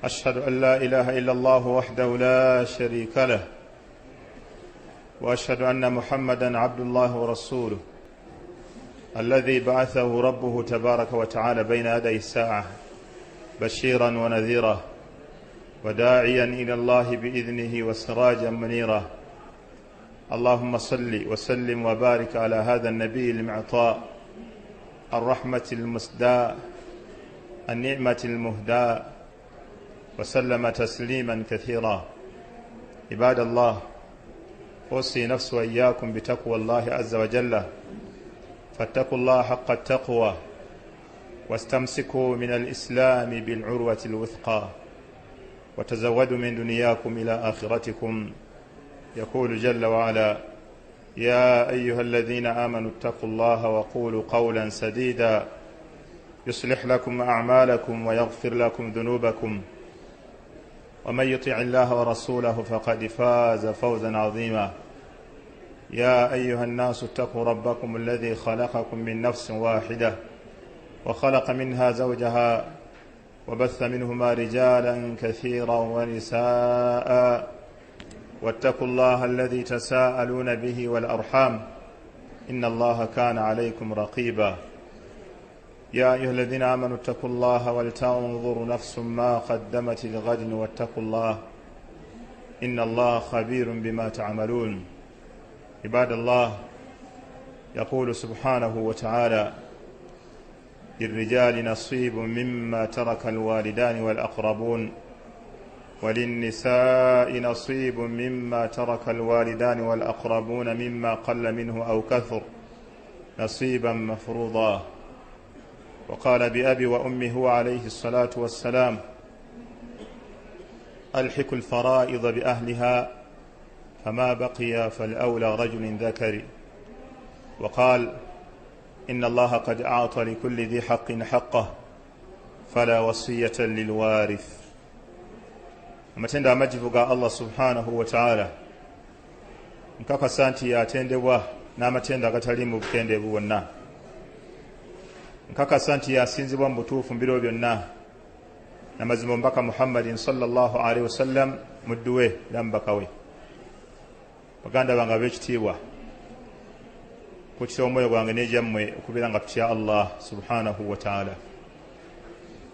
أشهد أن لا إله إلا الله وحده لا شريك له وأشهد أن محمدا عبد الله ورسوله الذي بعثه ربه تبارك وتعالى بين يدي الساعة بشيرا ونذيرا وداعيا إلى الله بإذنه وسراجا منيرا. اللهم صل وسلم وبارك على هذا النبي المعطاء الرحمة المسداء النعمة المهداء وسلم تسليما كثيرا. عباد الله، أوصي نفسي وإياكم بتقوى الله عز وجل، فاتقوا الله حق التقوى واستمسكوا من الإسلام بالعروة الوثقى وتزودوا من دنياكم إلى آخرتكم. يقول جل وعلا: يا أيها الذين آمنوا اتقوا الله وقولوا قولا سديدا يصلح لكم أعمالكم ويغفر لكم ذنوبكم ومن يطع الله ورسوله فقد فاز فوزا عظيما. يا أيها الناس اتقوا ربكم الذي خلقكم من نفس واحدة وخلق منها زوجها وبث منهما رجالا كثيرا ونساء واتقوا الله الذي تساءلون به والأرحام إن الله كان عليكم رقيبا. يا أيها الذين آمنوا اتقوا الله ولتنظر نفس ما قدمت لغد واتقوا الله إن الله خبير بما تعملون. عباد الله، يقول سبحانه وتعالى: للرجال نصيب مما ترك الوالدان والأقربون وللنساء نصيب مما ترك الوالدان والأقربون مما قل منه أو كثر نصيبا مفروضا. وقال بأبي وأمه عليه الصلاة والسلام: ألحق الفرائض بأهلها فما بقي فالأولى رجل ذكر. وقال: إن الله قد أعطى لكل ذي حق حقه فلا وصية للوارث. amatenda amajivu ga Allah subhanahu wa ta'ala nkakasa nti yatendebwa n'amatenda agatali mu bukendeevu bwonna, nkakasa nti yasinzibwa mu butuufu mu biro byonna, n'amazima omubaka Muhammadin sallallahu alaihi wasallam muddu we era mubaka we. Baganda bange ab'ekitiibwa, kukira omwoyo gwange n'egyammwe okubeera nga tutya Allah subhanahu wa ta'ala,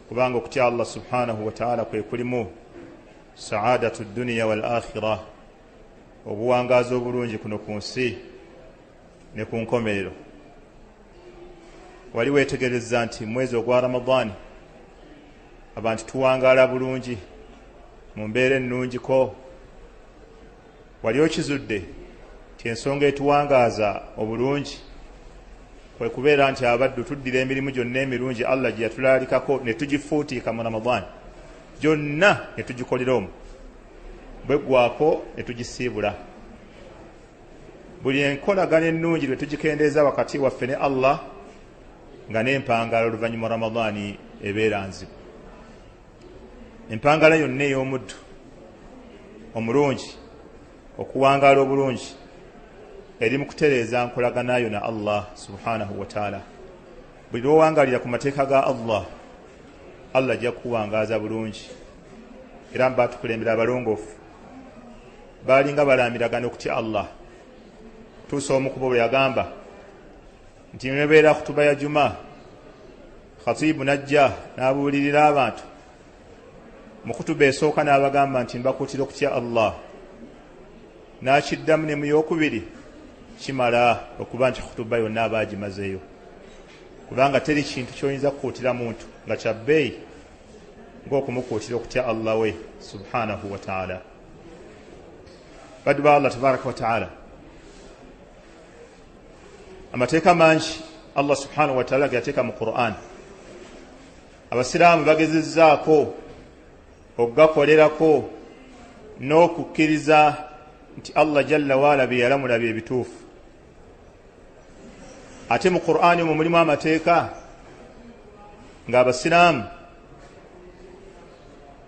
kubanga okutya Allah subhanahu wa ta'ala kwe kulimu saadatu dunya wal akhirah, obuwangazi obulungi kuno ku nsi ne ku nkomerero. Wali weetegereza nti mwezi ogwa Ramadani abantu tuwangaala bulungi mu mbeera ennungiko. Wali okizudde nti ensonga etuwangaaza obulungi kwe kubeera nti abaddu tuddira emirimu gyonna emirungi Allah gye yatulaalikako ne tugifuutiika mu Ramadani gyonna ne tugikolera omwo, bwe gwako ne tugisiibula. Buli enkolagana ennungi lwe tugikendeeza wakati waffe ne Allah nga n'empangala oluvannyuma Ramadani ebeera nzibu. Empangala yonna ey'omuddu omulungi okuwangaala obulungi eri mu kutereeza nkolaganayo na Allah subhanahu wa ta'ala. Buli lw'owangalira ku mateeka ga Allah, Allah ajja kuwangaaza bulungi. Era mbatukulembera abalongoofu baalinga balamiragana okutya Allah. Tuusa omu ku bo bwe yagamba nti nebeera kutuba ya Juma, khatibu najja n'abuulirira abantu mu kutuba esooka n'abagamba nti mbakuutira okutya Allah, n'akiddamu ne mu yookubiri kimala okuba nti kutuba yonna abaagimazeeyo, kubanga teri kintu ky'oyinza kukuutira muntu nga kya bbeeyi ng'okumukuutira okutya Allah we subhanahu wa ta'ala. Baddu ba Allah tabaraka wa ta'ala, amateeka mangi Allah subhanahu wa ta'ala ge yateeka mu Qur'an, abasiraamu bagezezzaako okugakolerako n'okukkiriza nti Allah jalla waala bye yalamula bye bituufu. Ate mu Qur'ani omwo mulimu amateeka ng'abasiraamu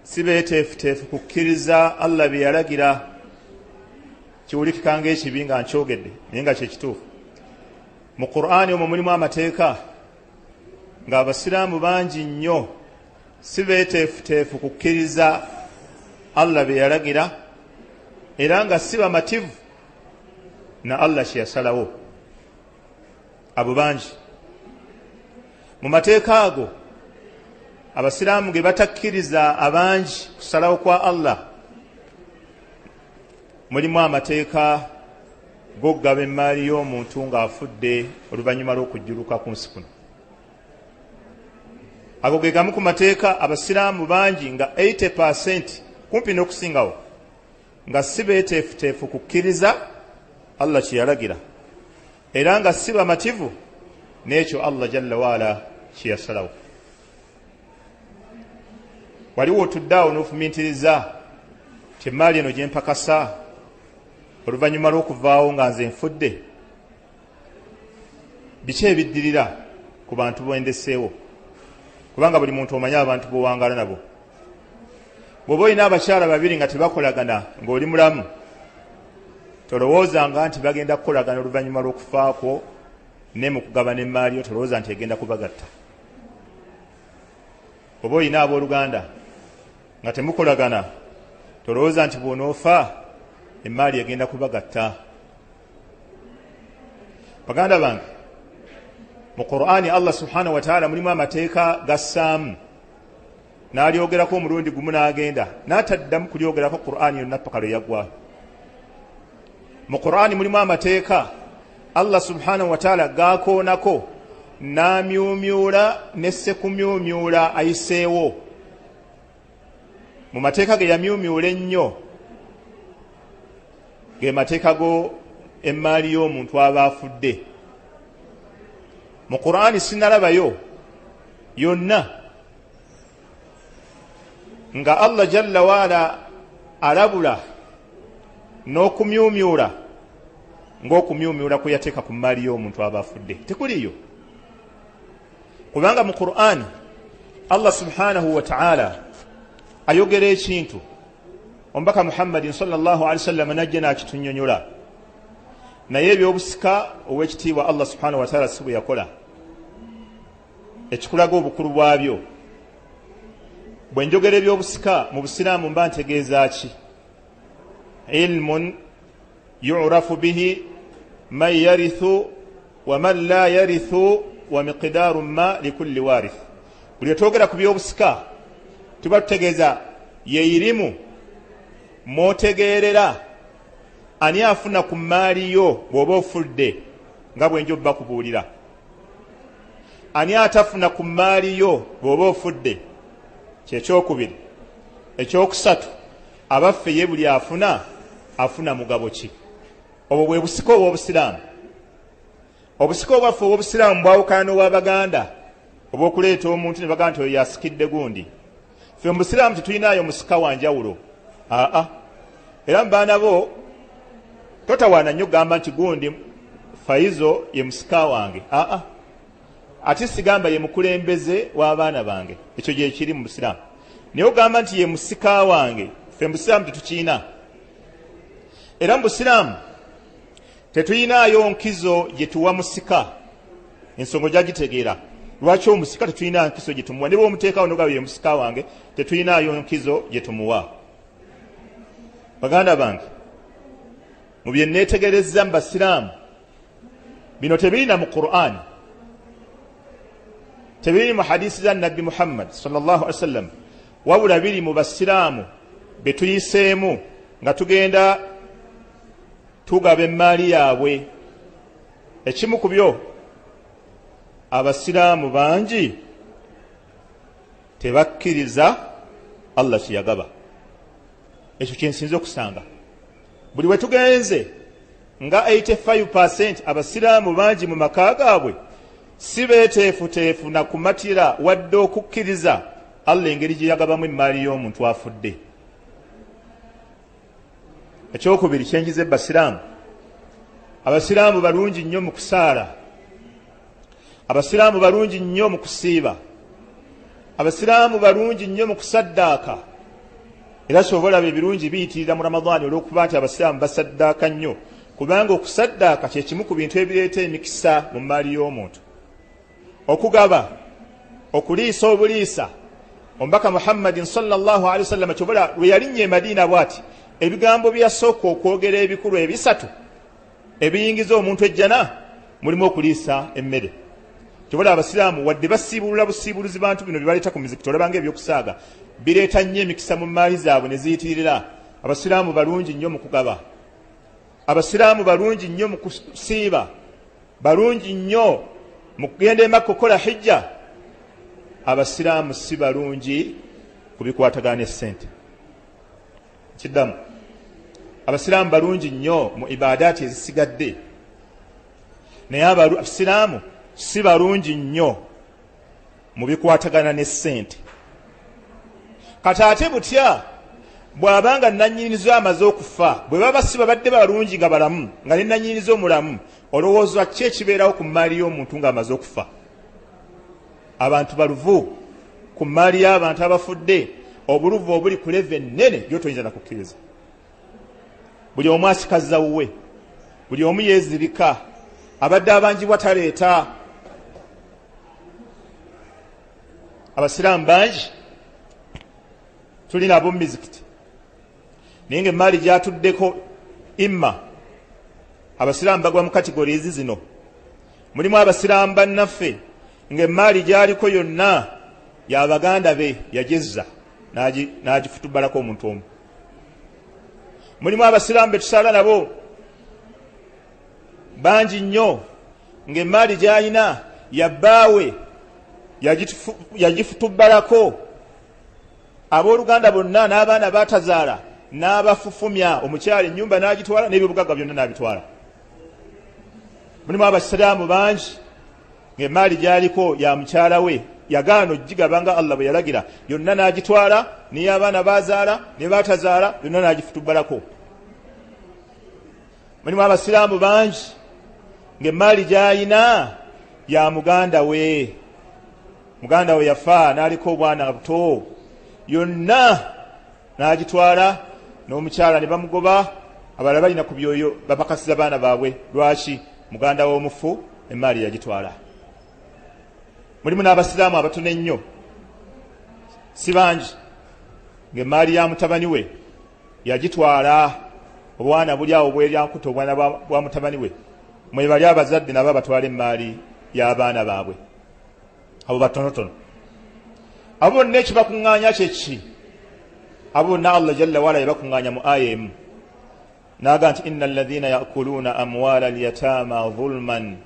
si beeteefuteefu kukkiriza Allah bye yalagira, kiwulikika ng'ekibi nga nkyogedde naye nga kyekituufu. Mu Qur'ani omwo mulimu amateeka ng'abasiraamu bangi nnyo si beeteefuteefu kukkiriza Allah bye yalagira era nga si bamativu na Allah kye yasalawo. Abo bangi mu mateeka ago abasiraamu ge batakkiriza abangi kusalawo kwa Allah mulimu amateeka g'okugaba emmaali y'omuntu ng'afudde oluvannyuma lw'okujjuluka ku nsi kuno. Ago ge gamu ku mateeka abasiraamu bangi nga 80% kumpi n'okusingawo nga si beeteefuteefu kukkiriza Allah kye yalagira era nga si bamativu n'ekyo Allah jalla waala kye yasalawo. Waliwo otuddaawo n'ofumintiriza ti emmaali eno gye mpakasa oluvannyuma lw'okuvaawo nga nze nfudde, biki ebiddirira ku bantu bwendeseewo? Kubanga buli muntu omanya abantu b'owangaala nabo. Bw'oba olina abakyala babiri nga tebakolagana ng'oli mulamu, tolowoozanga nti bagenda kukolagana oluvannyuma lw'okufaako ne mu kugabana emmaali yo tolowooza nti egenda kubagatta. Oba olina abooluganda nga temukolagana, tolowooza nti bw'onoofa emmaali egenda kubagatta. Baganda bange, mu Qur'ani Allah subhanahu wa ta'ala mulimu amateeka gassaamu n'alyogerako omulundi gumu n'agenda n'ataddamu kulyogerako Qur'ani yonna paka lwe yaggwaayo. Mu Qur'ani mulimu amateeka Allah subhanahu wa ta'ala gaakoonako n'amyumyula ne sekumyumyula ayiseewo. Mu mateeka ge yamyumyula ennyo ge mateeka go emmaali y'omuntu aba afudde. Mu Qur'ani sinalabayo yonna nga Allah jalla waala alabula n'okumyumyula ng'okumyumyula kwe yateeka ku mmaali y'omuntu aba afudde. Tekuliyo. Kubanga mu Qur'ani Allah subhanahu wa ta'ala ayogera ekintu omubaka Muhammadin sallallahu alaihi wasallam najja n'akitunnyonnyola, naye ebyobusika ow'ekitiibwa Allah subhanahu wa ta'ala si bwe yakola. Ekikulaga obukulu bwabyo. Bwe njogera ebyobusika mu Busiraamu mba ntegeeza ki? Ilmun yu'rafu bihi man yarithu wa man la yarithu wa miqdaru ma likulli warith. Buli twogera ku byobusika tuba tutegeeza ye irimu mwotegeerera ani afuna ku mmaali yo bw'oba ofudde nga bwe njoba kubuulira, ani atafuna ku mmaali yo bw'oba ofudde, kyekyokubiri. Ekyokusatu, abaffe ye buli afuna mugabo ki? Obwo bwe busika obw'Obusiraamu. Obusika obwaffe obw'Obusiraamu bwawukana n'obw'Abaganda obw'okuleeta omuntu ne bagamba nti oyo yasikidde gundi. Ffe mu Busiraamu tetulinayo musika wa njawulo. Era mu baana bo totawaana nnyo gamba nti gundi Faizo ye musika wange. Ate sigamba ye mukulembeze w'abaana bange. Ekyo gye kiri mu Busiraamu. Naye ogamba nti ye musika wange, ffe mu Busiraamu tetukiina. Era mu Busiraamu tetuyinaayo nkizo gye tuwa musika. Ensonga gyagitegeera. Lwaki omusika tetuyina nkizo gye tumuwa? Ne bw'omuteekawo n'ogaba ye musika wange, tetuyinaayo nkizo gye tumuwa. Baganda bange, mu bye neetegerezza mu Basiraamu, bino tebirina mu Qur'ani, tebiri mu hadisi za Nabbi Muhammad sallallahu alaihi wasallam, wabula biri mu Basiraamu be tuyiseemu nga tugenda tugaba emmaali yaabwe. Ekimu ku byo, Abasiraamu bangi tebakkiriza Allah kye yagaba. Ekyo kyensinze okusanga. Buli we tugenze nga 85% Abasiraamu bangi mu maka gaabwe si beeteefuteefu na kumatira wadde okukkiriza Allah engeri gye yagabamu emmaali y'omuntu afudde. Ekyokubiri kyenjize Basiraamu, Abasiraamu balungi nnyo mu kusaala, Abasiraamu balungi nnyo mu kusiiba, Abasiraamu balungi nnyo mu kusaddaaka. Era sobola ebirungi biyitirira mu Ramadhaani olw'okuba nti Abasiraamu basaddaaka nnyo, kubanga okusaddaaka kye kimu ku bintu ebireeta emikisa mu mmaali y'omuntu. Okugaba, okuliisa obuliisa, omubaka Muhammadin sallallahu alaihi wasallam kyobola lwe yalinnya e Madina bwati ebigambo byasooka okwogera ebikulu ebisatu ebiyingiza omuntu ejjana mulimu okuliisa emmere. Kyobola abasiraamu wadde basiibulula busiibuluzi bantu bino bibaleeta ku mizikiti olabanga ebyokusaaga bireeta nnyo emikisa mu maali zaabwe ne ziyitirira. Abasiraamu balungi nnyo mu kugaba, abasiraamu balungi nnyo mu kusiiba, balungi nnyo mu kugenda e Makka okukola hijja. Abasiraamu si balungi ku bikwatagana essente. Kiddamu, abasiraamu balungi nnyo mu ibadaati ezisigadde, naye abasiraamu si balungi nnyo mu bikwatagana n'essente. Kati ate butya bw'abanga nannyinizo amaze okufa, bwe baba si babadde balungi nga balamu, nga ne nannyinizo omulamu, olowooza ki ekibeerawo ku maali y'omuntu ng'amaze okufa? Abantu baluvu ku maali y'abantu abafudde, obuluvu obuli ku leve ennene gy'otoyinza na kukkiriza. Buli omu asikaza wuwe, buli omu yeezirika, abadde abanjibwa taleeta. Abasiraamu bangi tulina ab'omu mizikiti, naye ng'emaali gyatuddeko imma. Abasiraamu bagwa mu kategorizi zino. Mulimu abasiraamu bannaffe ng'emaali gy'aliko yonna y'abaganda be yagezza n'agifutubbalako omuntu omu. Mulimu abasiraamu be tusala nabo bangi nnyo ng'emaali gy'alina yabbaawe yagifutubbalako. Abooluganda bonna n'abaana baatazaala n'abafufumya, omukyala ennyumba n'agitwala n'ebyobugagga byonna n'abitwala. Mulimu abasiraamu bangi ng'emaali gy'aliko ya mukyala we yagaana ogigaba nga Allah bwe yalagira, yonna n'agitwala, n'ey'abaana bazaala ne baatazaala yonna n'agifutubbalako. Mulimu abasiraamu bangi ng'emaali gy'alina ya muganda we, muganda we yafa n'aliko obwana buto, yonna n'agitwala, n'omukyala ne bamugoba, abalala balina ku byoyo babakasiza baana baabwe. Lwaki? Muganda we omufu emaali yagitwala. Mulimu n'abasiraamu abatono ennyo, si bangi, ng'emaali ya mutabani we yagitwala. Obwana buli awo bweryankuta, obwana bwa mutabani we, mwe bali abazadde nabo batwala emaali y'abaana baabwe. Abo batonotono. Abo bonna ekibakuŋŋaanya kyeki? Abo bonna Allah jalla wala yabakuŋŋaanya mu aya emu n'aga nti inna alladhina ya'kuluna amwala al-yatama dhulman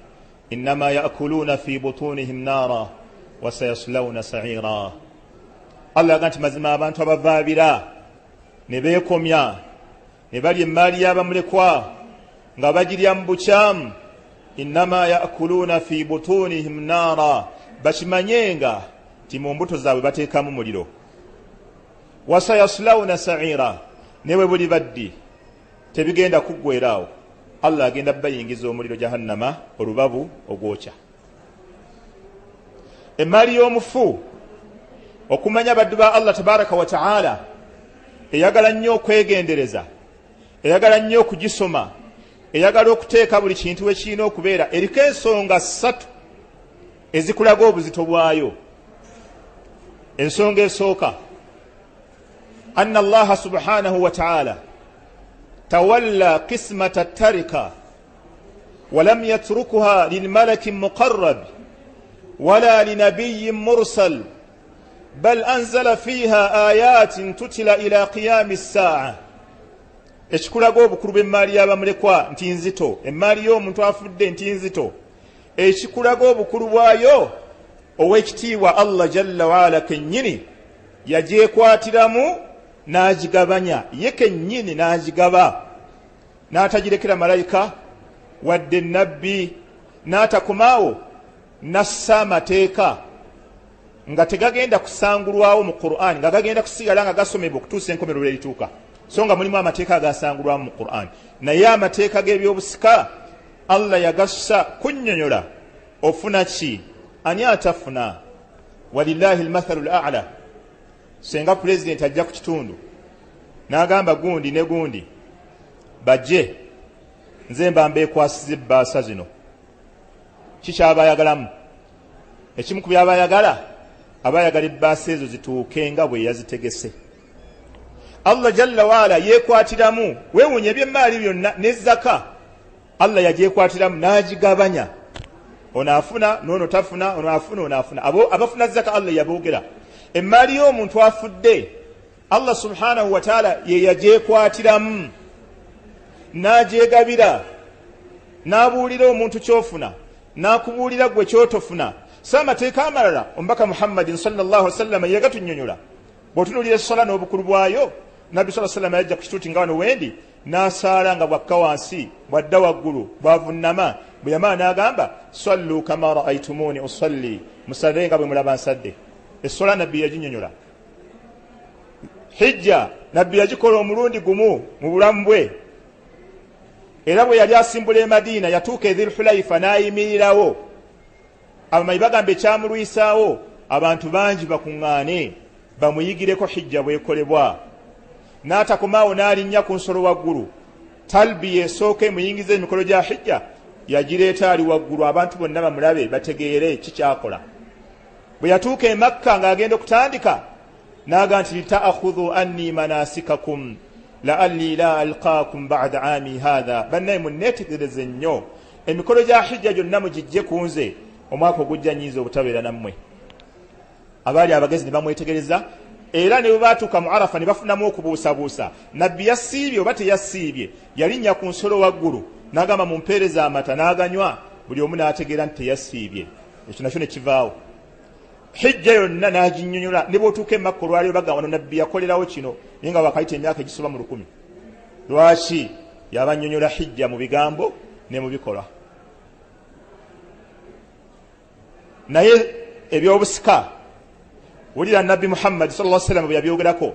innama ya'kuluna fi butunihim nara wa sayaslawna sa'ira. Allah yaga nti mazima abantu abavaabira ne beekomya ne balya emaali y'abamulekwa nga bagirya mu bukyamu, innama ya'kuluna fi butunihim nara, bakimanyenga ti mu mbuto zaabwe bateekamu muliro. Wasayaslawna sa'ira, ne bwe buli baddi tebigenda kuggweeraawo, Allah agenda bayingiza omuliro jahannama, olubabu ogwokya. Emaali y'omufu, okumanya baddu ba Allah tabaraka wa ta'ala, eyagala nnyo okwegendereza, eyagala nnyo okugisoma, eyagala okuteeka buli kintu we kirina okubeera, eriko ensonga 3 ezikulaga obuzito bwayo. Ensonga esooka, anna Allah subhanahu wa ta'ala tawalla qismata tarika walam yatrukuha lilmalakin muqarrab wala linabiyyin mursal bal anzala fiha ayatin tutila ila qiyami as-sa'a. Ekikulaga obukulu bw'emaali y'abamulekwa nti nzito, emaali y'omuntu afudde nti nzito, ekikulaga obukulu bwayo ow'ekitiibwa Allah jalla waala kennyini yagyekwatiramu n'agigabanya, ye kennyini n'agigaba, n'atagirekera malayika wadde nabbi, n'atakomaawo nassa amateeka nga tegagenda kusangulwawo mu Qur'an, nga gagenda kusigala nga gasomebwa okutuusa enkomerero erituuka. So nga mulimu amateeka agasangulwamu mu Qur'an, naye amateeka g'ebyobusika Allah yagassa kunnyonnyola ofuna ki, ani atafuna. Walillahi almathalu al'ala. Senga president ajja ku kitundu n'agamba gundi ne gundi bajje nze mba mbeekwasiza ebbaasa zino, kikyabayagalamu. Ekimu ku byabayagala abayagala ebbaasa ezo zituuke nga bwe yazitegese. Allah jalla waala yeekwatiramu weewunya eby'emmaali byonna ne zaka Allah yagyekwatiramu n'agigabanya, ono afuna n'ono tafuna, ono afuna ono afuna. Abafuna zaka Allah yaboogera. Emmaali y'omuntu afudde Allah subhanahu wa ta'ala ye yagyekwatiramu n'agyegabira, n'abuulira omuntu kyofuna, n'akubuulira gwe kyotofuna. So amateeka amalala omubaka Muhammadin sallallahu alaihi wasallam yagatunyonyola. Bw'otunuulira essala n'obukulu bwayo, Nabbi sallallahu alaihi wasallam yajja ku kituuti nga wano wendi n'asaala nga bwakka wansi bwadda waggulu bwavunnama, bwe yamala n'agamba sallu kama ra'aytumuni usalli, musalire nga bwe mulaba nsadde. Essola Nabbi yaginyonyola. Hijja Nabbi yagikola omulundi gumu mu bulamu bwe, era bwe yali asimbula e Madiina yatuuka e Dhul-Hulayfa n'ayimirirawo. Abamanyi bagamba ekyamulwisaawo abantu bangi bakuŋŋaane bamuyigireko hijja bwekolebwa. N'atakomaawo n'alinnya ku nsolo waggulu, talbiya esooka emuyingiza emikolo gya hijja yagireeta ali waggulu, abantu bonna bamulabe bategeere kikyakola. Bwe yatuuka e Makka ng'agenda okutandika n'aga nti lita'khudhu anni manasikakum la'alli la alqaakum ba'da aami haadha. Bannaye munneetegereze nnyo emikolo gya hijja gyonna mugijje ku nze, omwaka ogujja nnyinza obutabeera nammwe. Abaali abagezi ne bamwetegereza, era ne bwe baatuuka mu Arafa ne bafunamu okubuusabuusa. Nabbi yasiibye oba teyasiibye, yalinnya ku nsolo waggulu n'agamba mumpeereza amata n'aganywa, buli omu n'ategeera nti teyasiibye. Ekyo nakyo ne kivaawo. Hijja yonna n'aginnyonnyola. Ne bw'otuuka e Makka olwaliyo bagamba wano Nabbi yakolerawo kino, naye nga wakayita emyaka egisoba mu 1000. Lwaki? Yabannyonnyola hijja mu bigambo ne mu bikolwa. Naye ebyobusika wulira Nabbi Muhammad sallallahu alaihi wasallam bwe yabyogerako,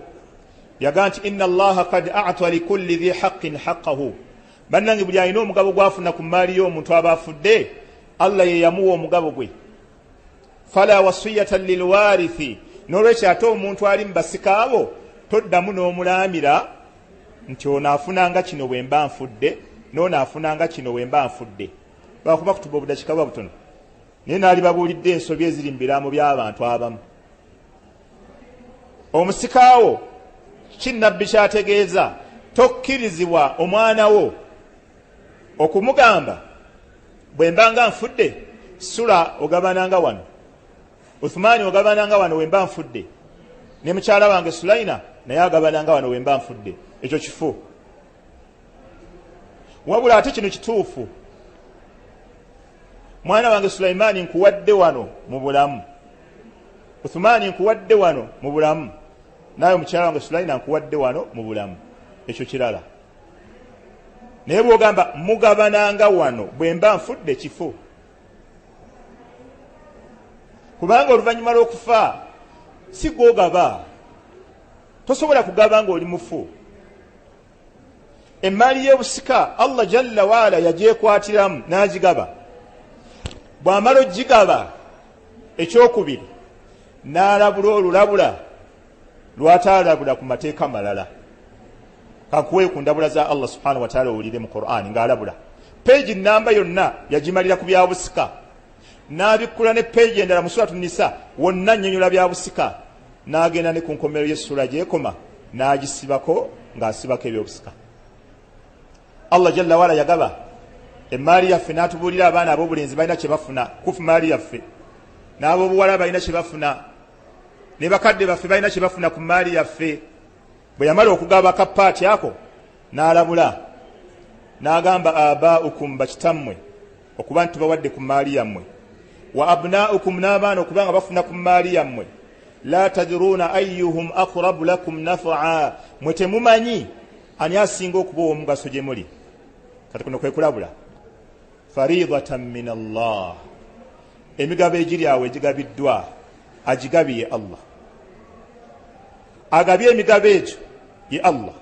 yaga nti inna Allaha qad a'ta li kulli dhi haqqin haqqahu. Bannange buli alina omugabo gwafuna ku maali y'omuntu aba afudde, Allah ye yamuwa omugabo gwe. Fala wasiyatan lil warithi. N'olwekyo ate omuntu ali mu basika abo toddamu n'omulaamira nti ono afunanga kino bwe mba nfudde, n'ono afunanga kino bwe mba nfudde. Lwakuba kutuba obudakika bwa butono, naye naali babuulidde ensobi eziri mu biraamo by'abantu abamu. Omusikaawo kinnabbi kyategeeza tokkirizibwa omwana wo okumugamba bwe mbanga nfudde sula ogabananga wano, Uthmani ogabananga wano wemba nfudde, ne mukyala wange Sulaina naye agabananga wano wemba nfudde. Ekyo kifu. Wabula ate kino kituufu, mwana wange Sulaimani nkuwadde wano mu bulamu, Uthmani nkuwadde wano mu bulamu, naye mukyala wange Sulaina nkuwadde wano mu bulamu. Ekyo kirala. Naye bw'ogamba mugabananga wano bwe mba nfudde, kifu. Kubanga oluvannyuma lw'okufa si gw'ogaba, tosobola kugaba ng'oli mufu. Emmaali y'obusika Allah jalla waala yagyekwatiramu n'agigaba. Bw'amala ogigaba ekyokubiri n'alabula olulabula lwataalabula ku mateeka malala. Kakuwe ku ndabula za Allah subhanahu wa ta'ala owulire mu Qur'ani ng'alabula. Peegi namba yonna yagimalira ku byabusika, n'abikkula ne peegi endala mu suratu Nisa wonna nnyonnyola byabusika, n'agenda ne ku nkomerero y'essula gy'ekoma n'agisibako ng'asibako ebyobusika. Allah jalla wala yagaba emmaali yaffe n'atubuulira abaana ab'obulenzi balina kye bafuna kufu maali yaffe, n'ab'obuwala balina kye bafuna, ne bakadde baffe balina kye bafuna ku maali yaffe. Bwe yamala okugaba akapaati ako n'alabula n'agamba abaukum, bakitammwe okuba nti tubawadde ku maali yammwe, wa abnaukum, n'abaana okuba nga bafuna ku maali yammwe, la tadruuna ayyuhum aqrabu lakum nafa'a, mwe temumanyi ani asinga okuba omugaso gye muli. Kati kuno kwe kulabula faridatan min Allah, emigabo egiri awo egigabiddwa agigabiye Allah, agabye emigabo egyo ye Allah.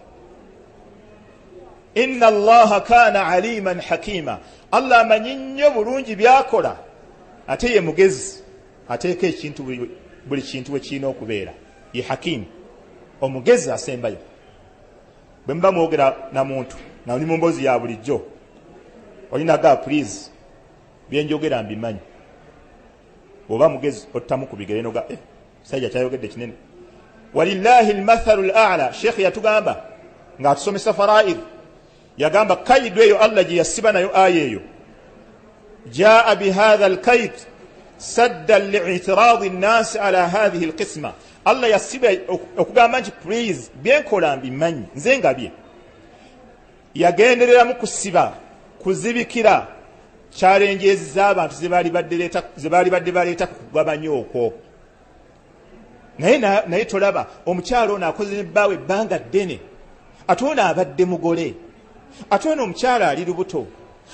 Inna Allaha kana aliman hakima, Allah amanyi nnyo bulungi byakola, ate ye mugezi, ateeka ekintu buli kintu we kirina okubeera. Ye hakim, omugezi asembayo. Bwe mba mwogera na muntu na oli mu mboozi ya bulijjo, olinaga please byenjogera mbimanyi. Bw'oba mugezi ottamu ku bigere noga sajja kyayogedde kinene. Walillahi almathalu al'ala. Sheikh yatugamba nga atusomesa faraid yagamba kaidu eyo Allah gye yasiba nayo aya eyo jaa bihadha alkaid saddan li'tiradi an-nas ala hadhihi alqisma. Allah yasiba okugamba nti please byenkola mbimanyi nze ngabye yagenderera mu kusiba kuzibikira challenges z'abantu zebaali badde baleeta kugabanya okwo. naye tolaba omukyalo ono akoze nebbaawe ebbanga ddene ate ono abadde mugole ate ono omukyala ali lubuto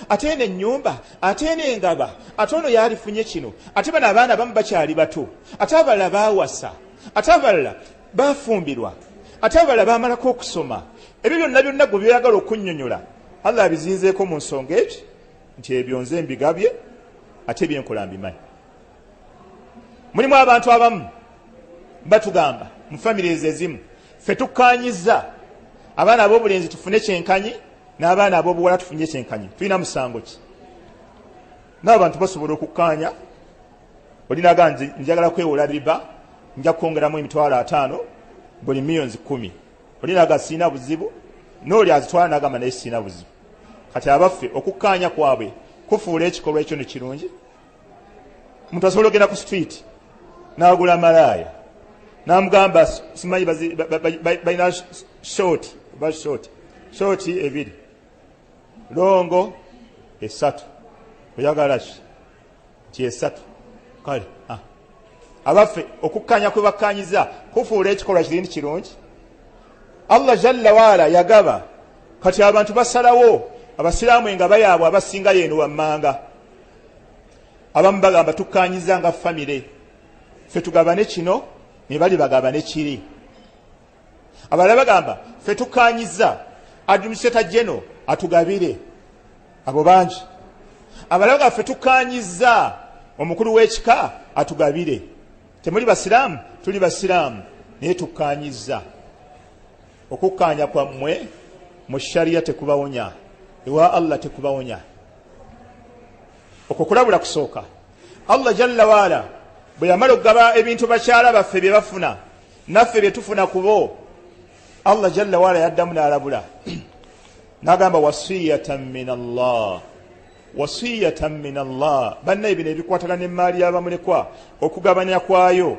ate eno ennyumba ate eno engaba ate ono yalifunye kino ate bano abaana bamu bakyali bato ate abalala baawasa ate abalala bafumbirwa ate abalala bamalako okusoma. Ebyo byonna gwe byagala okunnyonnyola Allah abizinzeeko mu nsonga eti nti ebyo nze mbigabye ate byenkola mbimanyi. Mulimu abantu abamu batugamba mu families ezimu ffe tukkaanyiza abaana ab'obulenzi tufune kyenkanyi n'abaana ab'obuwala tufunye kyenkanyi. Tulina musango ki? N'abantu basobola okukkaanya olinaga njagala kwewola riba nja kwongeramu $50,000 buli millions 10. Olinaga siina buzibu n'oli azitwala n'agamba naye siina buzibu. Kati abaffe okukkaanya kwabwe kufuula ekikolwa ekyo ne kirungi. Omuntu asobola okugenda ku street n'agula malaaya n'amugamba simanyi balina short ebiri longo 3 oyagala ki ti 3 kale abaffe okukkanya kwe bakkanyiza kufuula ekikolwa kirindi kirungi. Allah jalla waala yagaba kati abantu basalawo abasiraamu engaba yaabwe abasinga yeeno wammanga. Abamu bagamba tukkanyiza nga famire ffe tugabane kino ne bali bagabane kiri. Abalala bagamba ffe tukkanyiza administrator general atugabire abo bangi. Abalala bagamba ffe tukkanyiza omukulu w'ekika atugabire. Temuli basiraamu? Tuli basiraamu naye tukkanyiza. Okukkaanya kwammwe mu sharia tekubawonya, ewa Allah tekubawonya. Okwo kulabula kusooka. Allah jalla waala bwe yamala okugaba ebintu bakyala baffe bye bafuna naffe bye tufuna kubo, Allah jalla waala yaddamu n'alabula n'agamba wasiyatan min Allah, wasiyatan min Allah. Bannaye bino ebikwatagana n'emmaali y'abamulekwa okugabanya kwayo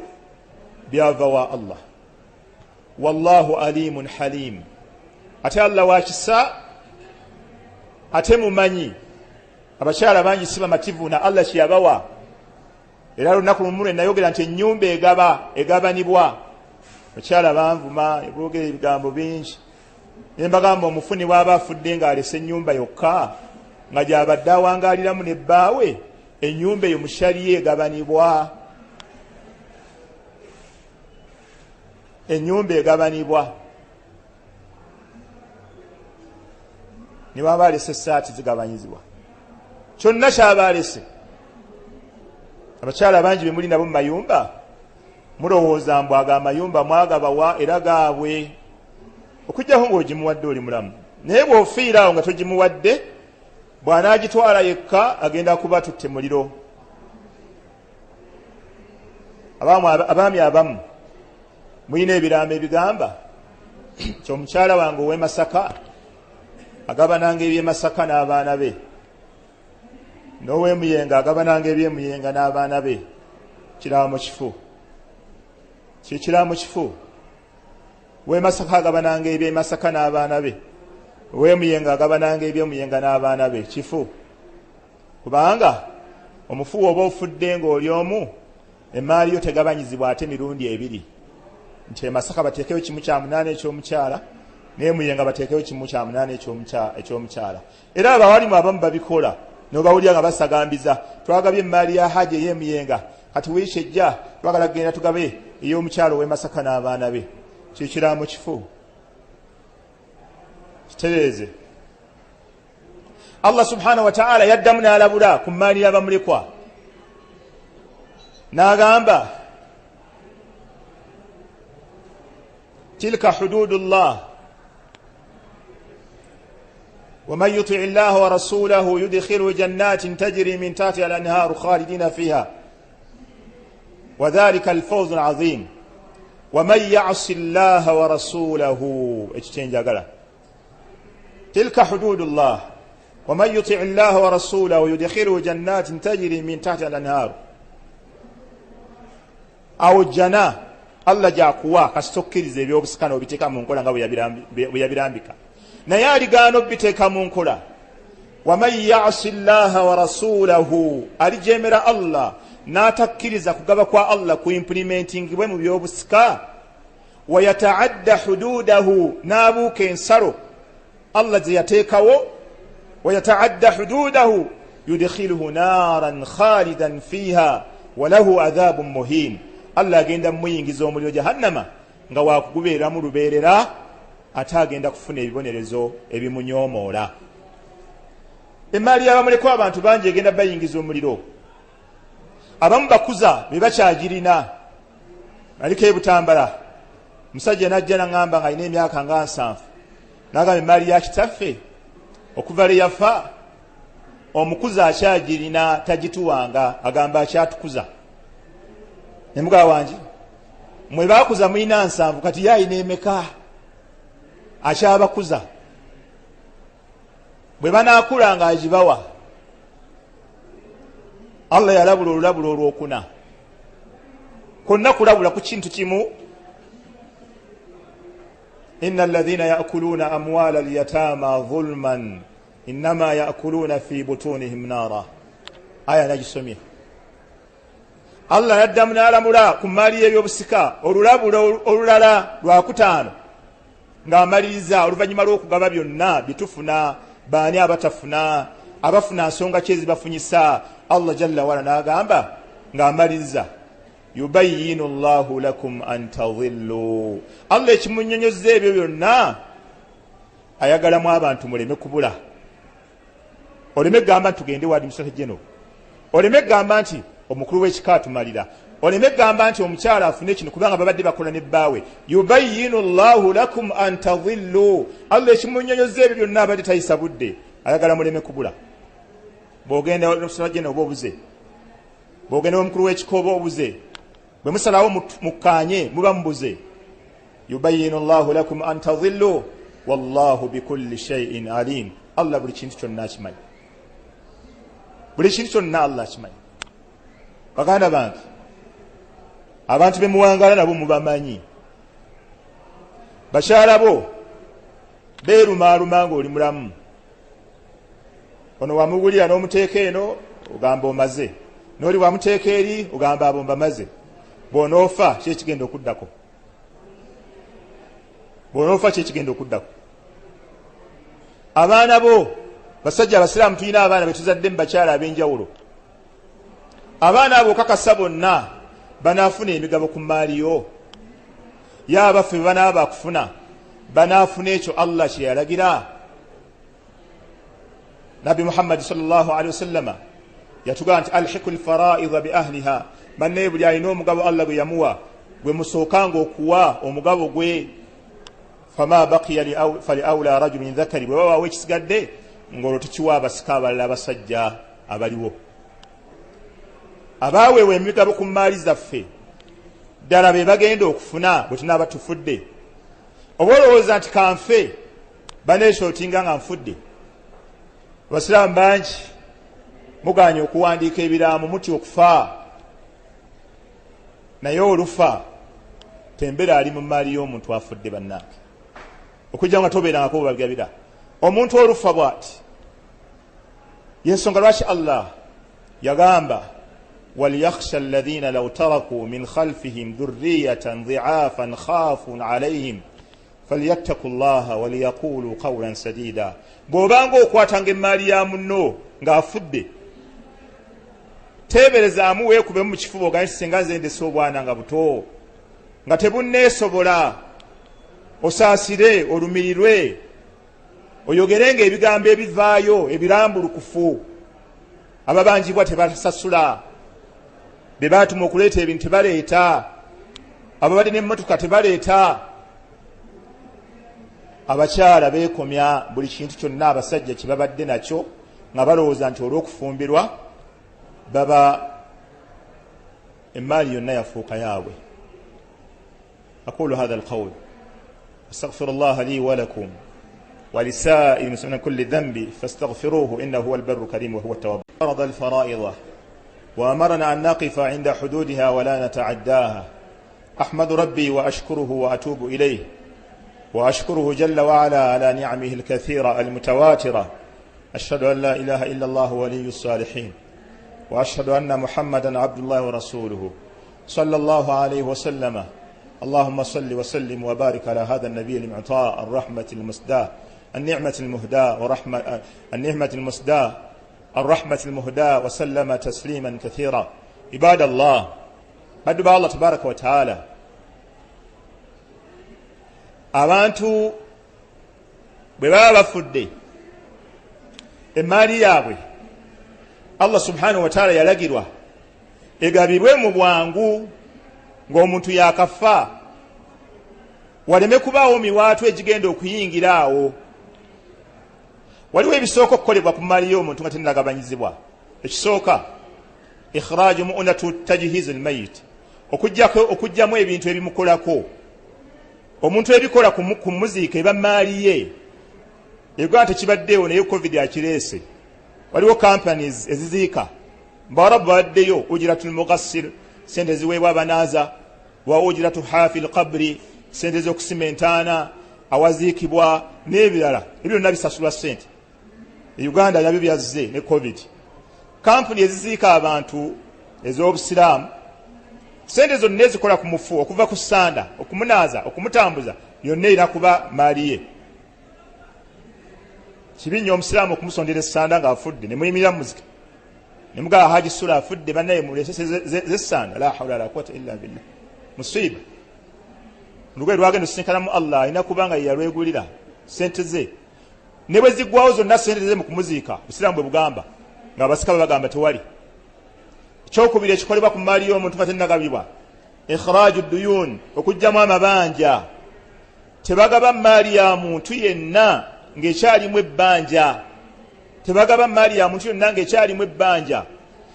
byava wa Allah. Wallahu alimun halim. Ate Allah wakisa ate mumanyi. Abakyala bangi si bamativu na Allah kyeyabawa. Era lunaku lumu nayogera nti ennyumba egabanibwa. Abakyala banvuma boogera ebigambo bingi. Ne mbagamba omufuni bw'aba afudde ng'alese ennyumba yokka nga gy'abadde awangaaliramu ne bbaawe, ennyumba eyo mu shariya egabanibwa. Ennyumba egabanibwa. Ne baba alese essaati zigabanyizibwa. Kyonna kyaba alese. Abakyala bangi be muli nabo mu mayumba mulowooza mbu aga amayumba mwagabawa era gaabwe okujjaho ng'ogimuwadde oli mulamu. Naye bw'ofiiraawo nga togimuwadde bw'anaagitwala yekka agenda kuba tutte muliro. Abaami abamu mulina ebirambo ebigamba kyomukyala wange ow'e Masaka agabananga eby'e Masaka n'abaana be, n'ow'e Muyenga agabananga eby'e Muyenga n'abaana be. Kiramo kifu. Kikiramu kifu. Ow'e Masaka agabananga eby'e Masaka n'abaana be, ow'e Muyenga agabananga eby'e Muyenga n'abaana be. Kifu. Kubanga omufu oba ofudde ng'oli omu emmaali yo tegabanyizibwa ate mirundi ebiri. Nti Masaka bateekewo 1/8 eky'omukyala naye Muyenga bateekewo 1/8 eky'omukyala. Era abawalimu abamu babikola n'obawulira nga basagambiza twagabye emmaali ya haji ey'e Muyenga kati wiiki ejja twagala kugenda tugabe ey'omukyala ow'e Masaka n'abaana be. Kikiramu kifu. Kitereeze. Allah subhanahu wa ta'ala yaddamu n'alabula ku mmaali y'abamulekwa n'agamba tilka hududullah ومن يطع الله ورسوله يدخله جنات تجري من تحتها الأنهار خالدين فيها وذلك الفوز العظيم ومن يعص الله ورسوله اجتنجاغلا تلك حدود الله ومن يطع الله ورسوله يدخله جنات تجري من تحت الأنهار أو الجنة الله جاكوا كستوكيرزي byobusika obiteeka mu nkola nga bwe yabirambika naye aligaana obiteeka mu nkola ومن يعص الله ورسوله alijemera Allah n'atakkiriza kugaba kwa Allah ku implementingibwe mu byobusika wayataadda hududahu n'abuuka ensalo Allah ze yateekawo wayataadda hududahu yudkhiluhu naran khalidan fiha walahu adhabun muhin Allah agenda muyingiza omuliro jahannama nga wakugubeeramu lubeerera ate agenda kufuna ebibonerezo ebimunyomoola emaali y'abamuleko abantu bangi egenda bayingiza omuliro abamu bakuza bebakyagirina aliko ebutambala musajja najja naŋŋamba nga alina emyaka nga 7 n'agamba emaali ya kitaffe okuva le yafa omukuza akyagirina tagituwanga agamba akyatukuza nemugaa wange mwe baakuza mulina 7 kati yayina emeka akyabakuza bwe banaakula nga agibawa Allah yalabula olulabula olwokuna konna kulabula ku kintu kimu inna alladhina ya'kuluna amwala al-yatama dhulman innama ya'kuluna fi butunihim nara aya nagisomye Allah yaddamu n'alamula ku maali y'ebyobusika olulabula olulala lwakutaano ng'amaliriza oluvannyuma lw'okugaba byonna bitufuna baani abatafuna abafuna nsonga kyezibafunyisa Allah jalla wala n'agamba ng'amaliriza yubayyinu Allahu lakum an tadhillu Allah ekimunnyonnyoza ebyo byonna ayagalamu abantu muleme kubula oleme gamba nti tugende wa administrative general oleme gamba nti omukulu w'ekika atumalira oleme gamba nti omukyala afune kino kubanga babadde bakola ne bbaawe yubayyinu Allahu lakum an tadhillu Allah ekimunnyonnyoza ebyo byonna abadde tayisa budde ayagala muleme kubula bw'ogenda administrative general oba obuze bw'ogenda omukulu w'ekika oba obuze bwe musalawo mukkaanye muba mubuze yubayyinu Allahu lakum an tadhillu wallahu bikulli shay'in alim Allah buli kintu kyonna akimanyi buli kintu kyonna Allah akimanyi baganda bange abantu be muwangala nabo mubamanyi bakyala bo beerumaaluma ng'oli mulamu ono wamugulira n'omuteeka eno ogamba omaze n'oli wamuteeka eri ogamba abo mbamaze bw'onoofa kyekigenda okuddako bw'onoofa kyekigenda okuddako abaana bo basajja abasiraamu tulina abaana betuzadde mu bakyala ab'enjawulo abaana abo kakasa bonna banaafuna emigabo ku maaliyo yaabaffe be banaaba bakufuna banaafuna ekyo Allah kye yalagira Nabi Muhammad sallallahu alaihi wasallama yatugamba nti alhiku alfaraidha bi ahliha banne buli alina omugabo Allah gwe yamuwa gwe musookanga okuwa omugabo gwe fama baqiya fali awla rajulin dhakari bwe babaawo ekisigadde ng'olwo tukiwa abasika abalala abasajja abaliwo abaaweewa emigabo ku maali zaffe ddala be bagenda okufuna bwe tunaaba tufudde oba olowooza nti kanfe baneesootinga nga nfudde abasiraamu bangi muganye okuwandiika ebiraamu muti okufa naye olufa tembera ali mu maali y'omuntu afudde bannange okujja nga tobeerangako bwebagabira omuntu olufa bw'ati yensonga lwaki Allah yagamba waliyakhsha alladhina law taraku min khalfihim dhurriyatan dhi'afan khafun alayhim falyattaku llaha waliyaqulu qawlan sadida bw'obanga okwatanga emaali ya munno ng'afudde teeberezaamu weekubemu mu kifuba ogambe nti singa nze ndese obwana nga buto nga tebunneesobola osaasire olumirirwe oyogerenga ebigambo ebivaayo ebirambulukufu ababanjibwa tebasasula be baatuma okuleeta ebintu tebaleeta ababadde n'emmotoka tebaleeta abakyala beekomya buli kintu kyonna abasajja kye babadde nakyo nga balowooza nti olw'okufumbirwa baba emmaali yonna yafuuka yaabwe. aqulu hadha alqawl astaghfiru allaha li wa lakum wa lisa'iri muslimina kulli dhanbi fastaghfiruhu innahu huwal barru karim wa huwa at-tawwab. farada al-fara'idha wa amarna an naqifa 'inda hududiha wa la nata'addaha. ahmadu rabbi wa ashkuruhu wa atubu ilayhi wa ashkuruhu jalla wa ala ala ni'amihi al-kathira al-mutawatira. ashhadu an la ilaha illa allah waliyyus salihin وأشهد أن محمدا عبد الله ورسوله صلى الله عليه وسلم. اللهم صل وسلم وبارك على هذا النبي المعطاء الرحمة المسداة النعمة المهداة ورحمة النعمة المسداة الرحمة المهداة وسلم تسليما كثيرا. عباد الله بدو الله تبارك وتعالى abantu bwe baba bafudde emmaali yaabwe Allah subhanahu wa ta'ala yalagirwa egabirwe mu bwangu ng'omuntu yakafa waleme kubaawo miwaatu egigenda okuyingiraawo. waliwo ebisooka okukolebwa ku mmaali y'omuntu nga tennagabanyizibwa. ekisooka ikhraju mu'unatu tajhiz almayit, okujjamu ebintu ebimukolako. omuntu ebikola ku muziika eba mmaali ye egwa tekibaddeewo naye covid akireese. waliwo companies eziziika mbawarabu baddeyo ujiratul mughassir sente ziweebwa abanaaza wa ujiratu hafil qabri sente z'okusimentaana awaziikibwa n'ebirala ebyo byonna bisasulwa sente. Uganda nabyo byazze ne covid. kampuni eziziika abantu ez'obusiraamu sente zonna ezikola ku mufu okuva ku ssanda okumunaaza okumutambuza yonna erina kuba maali ye. kibi nnyo omusiraamu okumusondera essanda ng'afudde ne muyimirira muzika ne mugaba haji sula afudde bannaye mulese z'essanda. la hawla wala quwwata illa billah. musiba lugoye lwagenda osisinkanamu Allah alina kubanga ye yalwegulira sente ze ne bwe ziggwawo zonna sente ze mu kumuziika busiraamu bwe bugamba ng'abasika bagamba tewali. ekyokubiri ekikolebwa ku mmaali y'omuntu nga tennagabibwa ikhraju duyun, okugjamu amabanja. tebagaba mmaali ya muntu yenna ng'ekyalimu ebbanja. tebagaba mmaali ya muntu yonna ng'ekyalimu ebbanja.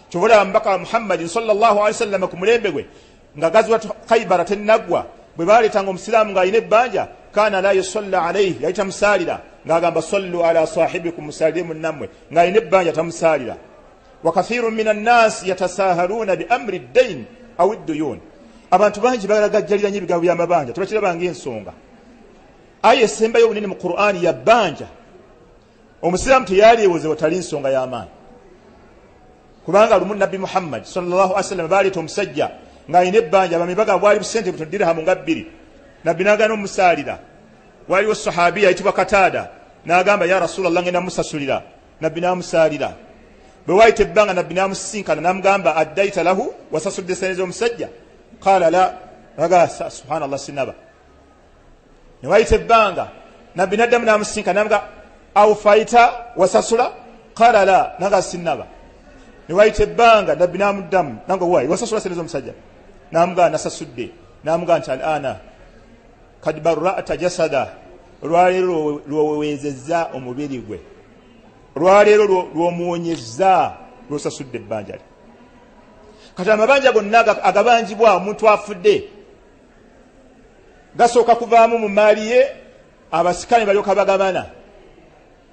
kyobulaba mubaka wa Muhammadin sallallahu alaihi wasallam ku mulembe gwe nga gazwa Khaybara tennaggwa bwe baaleetanga omusiraamu ng'alina ebbanja kaana la yusalla alayhi, yali tamusaalira ng'agamba sallu ala sahibikum, musaalire munnammwe, ng'alina ebbanja tamusaalira. wa kathirun min annaasi yatasahaluuna bi amri ddayn aw idduyun, abantu bangi bagalagajjalira nnyo ebigabo by'amabanja tebakirabanga ensonga. aya esembayo obunene mu Qur'ani ya bbanja omusiraamu teyalyewoze watali nsonga y'amaanyi. kubanga lumu nabbi Muhammad sallallahu alaihi wasallam baleeta omusajja ng'alina ebbanja bamibaga bwali busente butono dirhamu nga 2 nabbi n'agaana omusaalira. waliwo sahabi ayitibwa Katada n'agamba ya Rasulallah ngenda musasulira, nabbi n'amusaalira. bwe waayita ebbanga nabbi n'amusinkana n'amugamba addaita lahu, wasasudde sente z'omusajja? qala la, n'agamba subhanallah sinaba. ne waayita ebbanga nabbi n'addamu n'amusinkana n'amuga awfaita wasasula? qala la, n'agamba sinaba. ne waayita ebbanga nabbi n'amuddamu n'anga wayi wasasula sente z'omusajja? n'amugamba nasasudde. n'amugamba nti al'ana kad barra'ta jasada, olwaleero lwowezezza omubiri gwe, olwaleero lw'omuwonyezza lw'osasudde ebbanja lye. kati amabanja gonna agabanjibwa omuntu afudde gasooka kuvaamu mu maali ye, abasikani balyoka bagabana.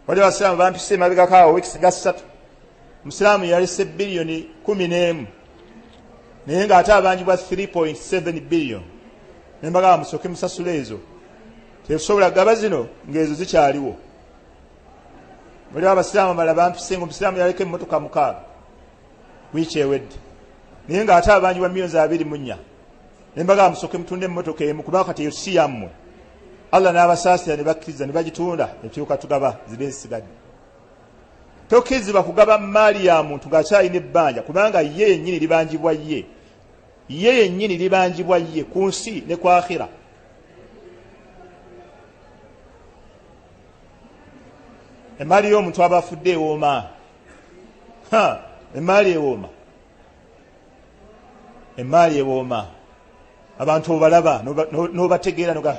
wali abasiraamu bampise emabegako awo wiikisi ga 3 omusiraamu yalese biliyoni 11 naye ng'ate abanjibwa 3.7 biliyoni. ne mbagamba musooke musasula ezo, tetusobola gaba zino ng'ezo zikyaliwo. waliwo abasiraamu abalala bampise ng'omusiraamu yaleka emmotoka 6 wiiki ewedde naye ng'ate abanjibwa miliyoni 24. ne mbagamba musooke mutunde emmotoka emu kubanga kati eyo si yammwe. Allah n'abasaasira ne bakkiriza ne bagitunda ekyuka tugaba zibe zisigadde. tokkirizibwa kugaba maali ya muntu ng'akyalina ebbanja kubanga ye yennyini libanjibwa ye, ye yennyini libanjibwa ye ku nsi ne ku akhira. emmaali y'omuntu aba afudde ewooma. emmaali ewooma, emmaali ewooma. abantu obalaba n'obategeera noga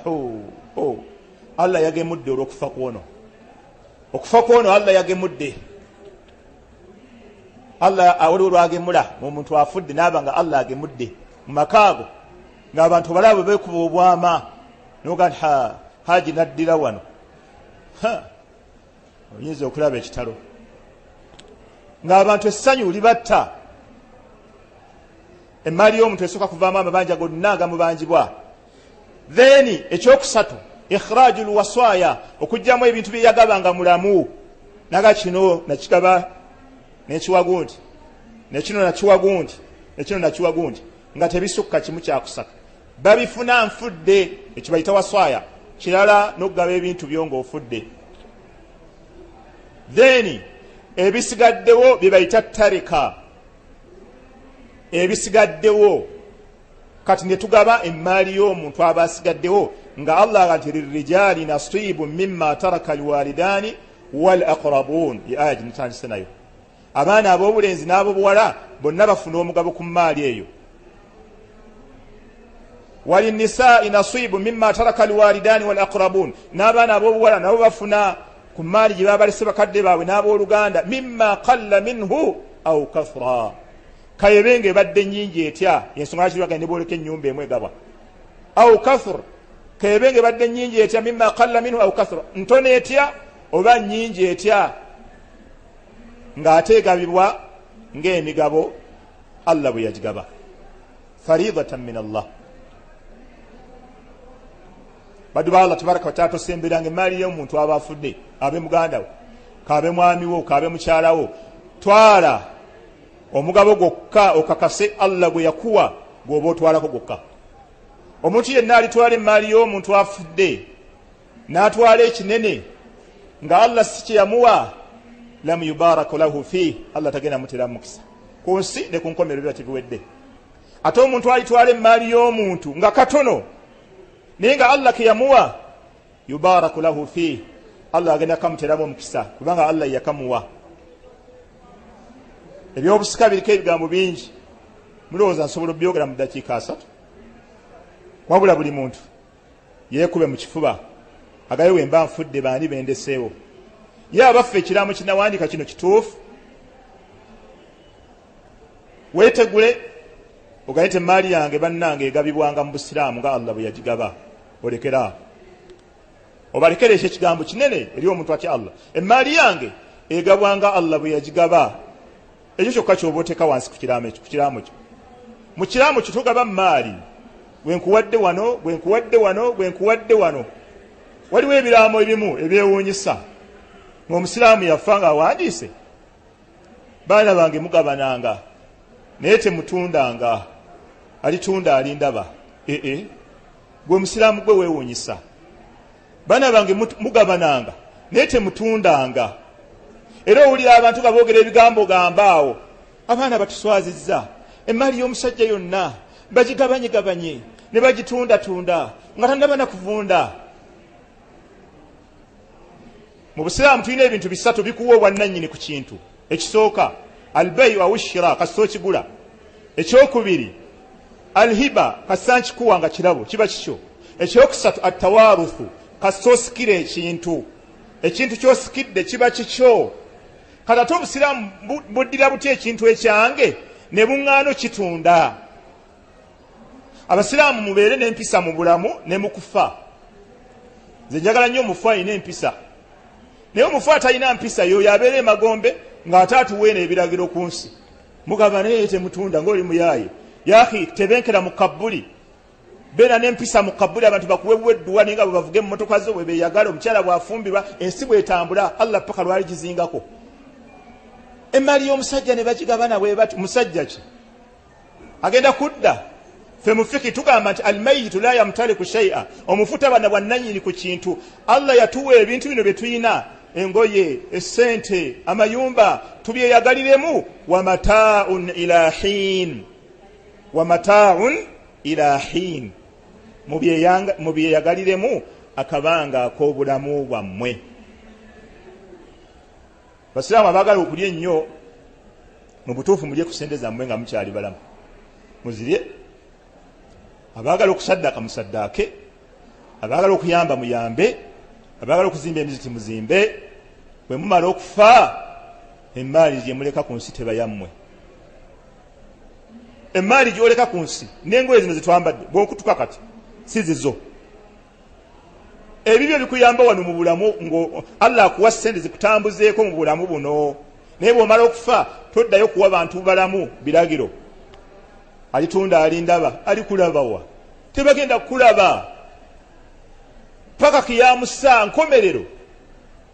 Allah yagemudde olw'okufa kwono. okufa kwono Allah yagemudde. Allah awaliwo lwagemula omuntu afudde n'aba nga Allah agemudde. mu makaago ng'abantu balabo beekuba obwama noga nti haji naddira wano oyinza okulaba ekitalo ng'abantu essanyu libatta emmaali y'omuntu esooka kuvaamu amabanja gonna agamubanjibwa. Then ekyokusatu ikhraju lwaswaya okugjamu ebintu bye yagabanga mulamu naga kino nakigaba nekiwa gundi nekino nakiwa gundi nekino nakiwa gundi nga tebisukka kimu kyakusaka babifuna nfudde ekibayita waswaya kirala n'okugaba ebintu byo ng'ofudde. Then ebisigaddewo bye bayita tarika ebisigaddewo kati ne tugaba emmaali y'omuntu aba asigaddewo nga Allah ati lirijali nasibu mimma taraka alwalidani wal aqrabun aya ginatandise nayo abaana ab'obulenzi n'ab'obuwala bonna bafuna omugabo ku mmaali eyo. Walinisai nasibu mimma taraka alwalidani wal aqrabun n'abaana ab'obuwala nabo bafuna ku mmaali gye babalese bakadde baabwe n'ab'oluganda mimma qalla minhu au kathra kayebenge badde nyingi etya yensonga yakirwaga ne booleka ennyumba emu egabwa au kathur kayebenge badde nyingi etya mimma qalla minhu au kathra ntone etya oba nyingi etya ng'ate egabibwa ng'emigabo Allah bwe yagigaba faridatan min Allah. Baddu ba Allah tabaraka wa taala tosemberanga emmaali y'omuntu aba afudde abe muganda wo kaabe mwami wo kaabe mukyala wo twala omugabo gwokka okakase Allah gwe yakuwa gw'oba otwalako gwokka. Omuntu yenna alitwala emmaali y'omuntu afudde n'atwala ekinene nga Allah si kye yamuwa lam yubaraku lahu fi Allah tagenda mutera mukisa ku nsi ne ku nkomero biba tebiwedde. Ate omuntu alitwala emmaali y'omuntu nga katono naye nga Allah ke yamuwa yubaraku lahu fi Allah agenda kamuteramu omukisa kubanga Allah yakamuwa. Ebyobusika biriko ebigambo bingi mulowooza nsobola obyogera mu dakiika 3 wabula buli muntu yeekube mu kifuba agaye wemba nfudde baani bendeseewo ye abaffe ekiraamo kinawandika kino kituufu weetegule ogayite emmaali yange bannange egabibwanga mu busiraamu nga Allah bwe yagigaba olekera obalekera ekyo ekigambo kinene eri omuntu atya Allah emmaali yange egabwanga Allah bwe yagigaba ekyo kyokka kyoba oteeka wansi ku kiraamo kyo mu kiraamo kyo togaba mmaali bwenkuwadde wano bwenkuwadde wano bwenkuwadde wano. Waliwo ebiraamo ebimu ebyewuunyisa ng'omusiraamu yafa nga awandiise baana bange mugabananga naye temutundanga alitunda alindaba gwe omusiraamu gwe weewuunyisa baana bange mugabananga naye temutundanga era owulira abantu nga boogera ebigambo gambaawo abaana batuswazizza emmaali y'omusajja yonna bagigabanyegabanye ne bagitundatunda nga tandaba na kuvunda. Mu busiraamu tulina ebintu bisatu bikuwa obwannannyini ku kintu. Ekisooka albayu awu shira kasita okigula. Ekyokubiri alhiba kasita nkikuwa nga kirabo kiba kikyo. Ekyokusatu atawaruthu kasita osikira ekintu ky'osikidde kiba kikyo. Kati ate obusiraamu buddira buti ekintu ekyange ne buŋŋaano kitunda. Abasiraamu mubeere n'empisa mu bulamu ne mu kufa. Nze njagala nnyo omufu alina empisa naye omufu atalina mpisa yoyo abeera emagombe ng'ate atuweena ebiragiro ku nsi mugabane temutunda ng'oli muyaaye Yakin tebenkera mu kabbuli beera n'empisa mu kabbuli abantu bakuweebwa edduwa naye nga bwe bavuga emmotoka zo bwe beeyagala omukyala bw'afumbirwa ensi bw'etambula Allah paka lwali gizingako. Emmaali y'omusajja ne bagigabana bwe bati musajja ki agenda kudda fe mufiki tugamba nti almayitu la yamtaliku shay'a omufu tabana bwannannyini ku kintu. Allah yatuwa ebintu bino bye tulina engoye essente amayumba tubyeyagaliremu wamataun ila hin mubyeyagaliremu akabanga ak'obulamu bwammwe. Basiraamu abaagala okulya ennyo mu butuufu mulye ku ssente zammwe nga mukyali balamu muzirye. Abaagala okusaddaka musaddaake, abaagala okuyamba muyambe, abaagala okuzimba emizikiti muzimbe. Bwe mumala okufa emmaali gye muleka ku nsi teba yammwe. emaali gyoleka ku nsi n'engoye zino zitwambadde bw'okutuka kati si zizo. Ebibyo bikuyamba wano mu bulamu ngo Allah akuwa ssente zikutambuzeeko mu bulamu buno, naye bw'omala okufa toddayo kuwa bantu balamu biragiro. Alitunda alindaba alikulaba wa tebagenda kulaba paka kiyamu saa nkomerero.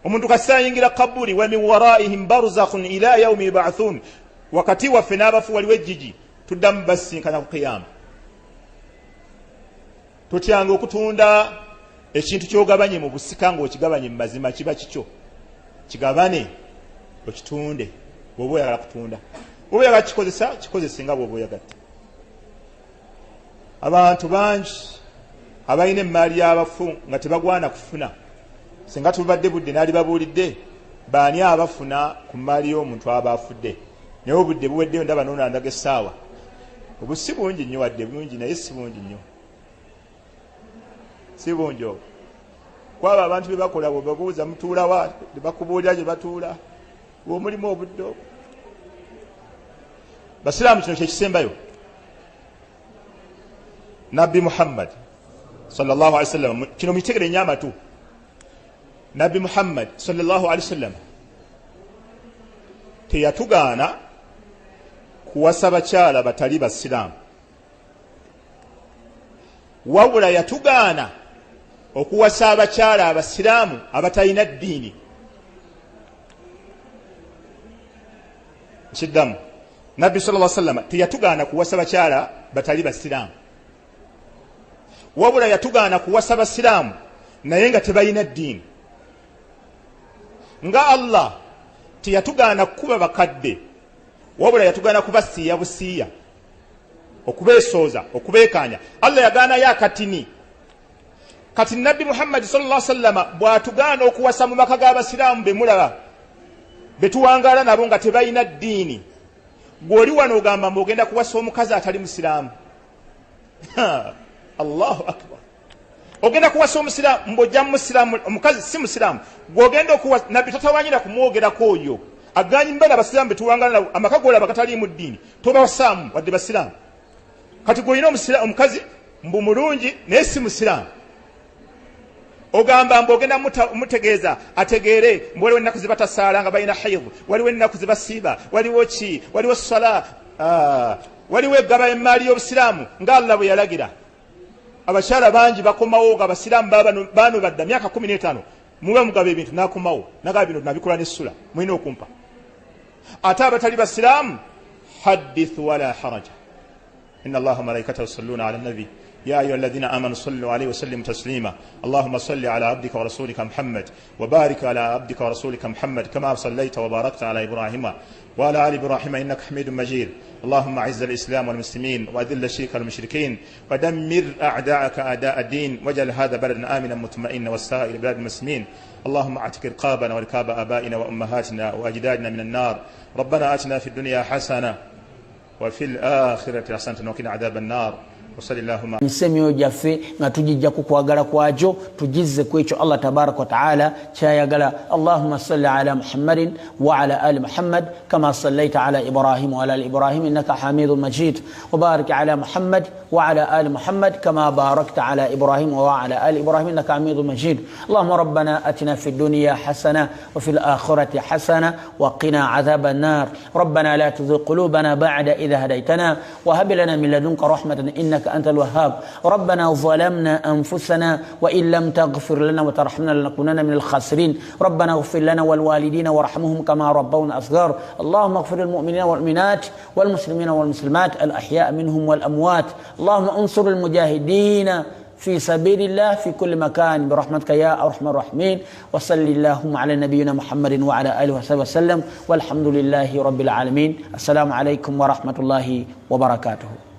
Omuntu kasayingira kaburi wa min waraihim barzakhun ila yawmi yub'athun, wakati waffe n'abafu waliwo ejjiji tuddamu basinkana ku kiyama. Totyanga okutunda ekintu ky'ogabanye mu busika ng'okigabanye mu mazima, kiba kikyo. Kigabane okitunde bw'oba oyagala kutunda. Bw'oba oyagala kikozesa kikozese nga bw'oba oyagadde. Abantu bangi abalina emaali y'abafu nga tebagwana kufuna. Singa tubadde budde n'ali babuulidde baani abafuna ku maali y'omuntu aba afudde, naye obudde buweddeyo ndaba n'onandaga essaawa. Obu si bungi nnyo, wadde bungi naye si bungi nnyo, si bungi obwo. Kwaba abantu be bakola bwe babuuza mutuula wa ne bakubuulira gye batuula bw'omulimu obudde obwo. Basiraamu kino kyekisembayo. Nabbi Muhammad sallallahu alaihi wasallam, kino mukitegere nnyo amatu. Nabbi Muhammad sallallahu alaihi wasallam teyatugaana kuwasa bakyala batali basiraamu, wabula yatugaana okuwasa abakyala abasiraamu abatalina ddiini. Kiddamu, Nabbi sallallahu alaihi wasallam teyatugaana kuwasa bakyala batali basiraamu, wabula yatugaana kuwasa basiraamu naye nga tebalina ddiini. Nga Allah teyatugaana kuba bakadde, wabula yatugaana kubasiiya busiiya, okubeesooza, okubeekanya. Allah yagaana ya katini. Kati Nabbi Muhammad sallallahu alaihi wasallam bw'atugaana okuwasa mu maka g'abasiraamu be mulaba betuwangaala nabo nga tebalina ddiini, gw'oli wano ogamba mb'ogenda kuwasa omukazi atali musiraamu. Allahu akbar. Ogenda kuwasa omusiraamu mb'ojja musiraamu, omukazi si musiraamu gw'ogenda okuwasa. Nabbi tatawanyira kumwogerako oyo aganyi mbala basiraamu betuwangaala nabo amaka g'olaba gatali mu ddiini tobawasaamu wadde basiraamu. Kati gw'olina omukazi mbu mulungi naye si musiraamu, ogamba mb'ogenda mutegeeza ategeere mbu waliwo ennaku zibatasaala nga balina haidhu, waliwo ennaku zibasiiba, waliwo ki, waliwo sala, waliwo eggaba emaali y'obusiraamu nga Allah bwe yalagira. Abakyala bangi bakomawo nga abasiraamu baano badda myaka 15 muba mugaba ebintu n'akomawo nagaba bino nabikola n'essula mulina okumpa. Ate abatali basiraamu hadithu wala haraja, inna Allaha malaikatahu yusalluna ala nabi يا أيها الذين آمنوا صلوا عليه وسلموا تسليما اللهم صل على عبدك ورسولك محمد وبارك على عبدك ورسولك محمد كما صليت وباركت على إبراهيم وعلى آل إبراهيم إنك حميد مجيد اللهم أعز الإسلام والمسلمين وأذل الشرك والمشركين ودمر أعداءك أعداء الدين واجعل هذا بلدنا آمنا مطمئنا وسائر بلاد المسلمين اللهم اعتق رقابنا ورقاب آبائنا وأمهاتنا وأجدادنا من النار ربنا آتنا في الدنيا حسنة وفي الآخرة حسنة وقنا عذاب النار Nsemyo jaffe nga tujijja kukwagala kwajo tujizze kwekyo Allah tabarak wa taala kyayagala. Allahumma salli ala Muhammadin wa ala ali Muhammad kama sallaita ala Ibrahim wa ala ali Ibrahim innaka Hamidum Majid wa barik ala Muhammad wa ala ali Muhammad kama barakta ala Ibrahim wa ala ali Ibrahim innaka Hamidum Majid. Allahumma rabbana atina fid dunya hasana wa fil akhirati hasana wa qina adhaban nar. Rabbana la tuzigh qulubana ba'da idh hadaytana wa hab lana min ladunka rahmatan innaka أنت الوهاب. ربنا ظلمنا أنفسنا وإن لم تغفر لنا وترحمنا لنكونن من الخاسرين. ربنا اغفر لنا والوالدين وارحمهم كما ربونا صغار. اللهم اغفر للمؤمنين والمؤمنات والمسلمين والمسلمات الأحياء منهم والأموات. اللهم انصر المجاهدين في سبيل الله في كل مكان برحمتك يا أرحم الراحمين. وصل اللهم على نبينا محمد وعلى آله وصحبه وسلم والحمد لله رب العالمين. السلام عليكم ورحمة الله وبركاته.